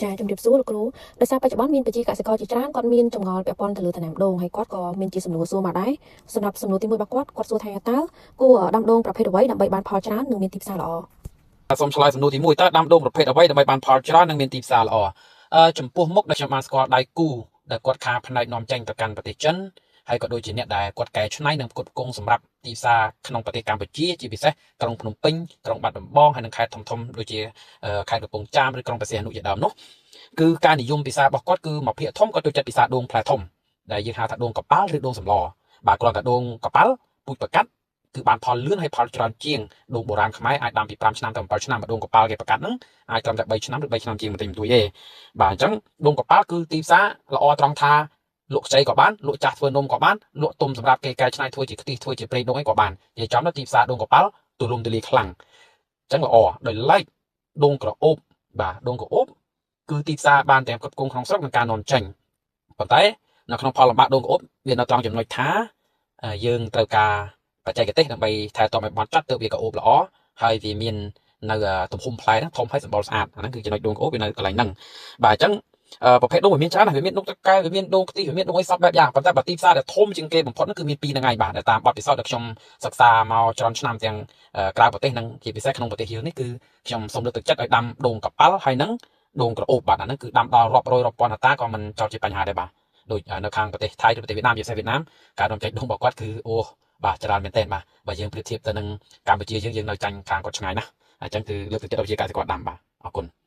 ចាជំរាបសួរលោកគ្រូដោយសារបច្ចុប្បន្នមានប្រជាកសិករជាច្រើនគាត់មានចម្ងល់ពាក់ព័ន្ធទៅលើដំណាំដូងហើយគាត់ក៏មានជាសំណួរសួរមកដែរសម្រាប់សំណួរទី1របស់គាត់សួរថាតើគួរដាំដូងប្រភេទអ្វីដើម្បីបានផលច្រើននិងមានទីផ្សារល្អសូមឆ្លើយសំណួរទី1តើដាំដូងប្រភេទអ្វីដើម្បីបានផលច្រើននិងមានទីផ្សារល្អចំពោះមុខដែលខ្ញុំបានស្គាល់ដៃគូដែលគាត់ខាផ្នែកនាំចេញទៅកាន់ប្រទេសចិនហើយក៏ដូចជាអ្នកដែលគាត់កែច្នៃនិងផ្គត់ផ្គង់សម្រាប់ទីផ្សារក្នុងប្រទេសកម្ពុជាជាពិសេសក្រុងភ្នំពេញក្រុងបាត់ដំបងហើយនិងខេត្តធំៗដូចជាខេត្តកំពង់ចាមឬក្រុងព្រះសីហនុជាដើមនោះគឺការនិយមភាសារបស់គាត់គឺមកភាគធំគាត់ចូលចិត្តភាសាដូងផ្លែធំដែលយើងហៅថាដូងកប៉ាល់ឬដូងសម្លបាទគ្រាន់តែដូងកប៉ាល់ពូជប្រកាត់គឺបានផលលឿនហើយផលច្រើនជាងដូងបុរាណខ្មែរអាចដាំពី5ឆ្នាំទៅ7ឆ្នាំដូងកប៉ាល់គេប្រកាត់ហ្នឹងអាចត្រឹមតែ3ឆ្នាំឬ3ឆ្នាំជាងបន្តិចបន្តួចទេបាទអញ្ចឹងដូងកប៉ាល់គឺទីផ្សារល្អត្រង់ថាលក់ខ្ចីក៏បានលក់ចាស់ធ្វើនំក៏បានលក់ទុំសម្រាប់គេកែច្នៃធ្វើជាខ្ទិះធ្វើជាប្រេងដូងអីក៏បាននិយាយចំទៅទីផ្សារដូងកប៉ាល់ទូលំទូលាយខ្លាំងអញ្ចឹងល្អដោយឡែកដូងក្រអូបបាទដូងក្រអូបគឺទីផ្សារបានទាំងផ្គត់ផ្គង់ក្នុងស្រុកនិងការនាំចេញប៉ុន្តែនៅក្នុងផលលំបាកដូងក្រអូបវានៅត្រង់ចំណុចថាយើងត្រូវការបច្ចេកទេសដើម្បីថែទាំឲ្យបានចាត់ទៅវាក្រអូបល្អហើយវាមាននៅទំហំផ្លែហ្នឹងធំហើយសម្បល់ស្អាតអាហ្នឹងគឺចំណុចដូងក្រអូបវានៅកន្លែងហ្នឹងបាទអញ្ចឹងប្រភេទដូងវាមានច្រើនណាស់វាមានដូងតកែវាមានដូងខ្ទិះវាមានដូងអីសពបែបយ៉ាងប៉ុន្តែបើទីផ្សារដែលធំជាងគេបំផុតហ្នឹងគឺមានពីរហ្នឹងហើយបាទដែលតាមបទពិសោធន៍ដែលខ្ញុំសិក្សាមកច្រើនឆ្នាំទាំងក្រៅប្រទេសនិងជាពិសេសក្នុងប្រទេសយើងនេះគឺខ្ញុំសូមលើកទឹកចិត្តឲ្យដាំដូងកប៉ាល់ហើយនឹងដូងក្រអូបបាទអាហ្នឹងគឺដាំដល់រាប់រយរាប់ពាន់ហិកតាក៏មិនចោទជាបញ្ហាដែរបាទដូចនៅខាងប្រទេសថៃឬប្រទេសវៀតណាមជាពិសេសវៀតណាមការនាំចេញដូងរបស់គាត់គឺអូបាទច្រើនមែនទែនបាទបើយើងប្រៀបធៀបទៅនឹងកម្ពុជាយើងនៅចាញ់ខាងគាត់ឆ្ងាយណាស់អញ្ចឹងគឺលើកទឹកចិត្តឲ្យជាកសិករដាំបាទអរគុណ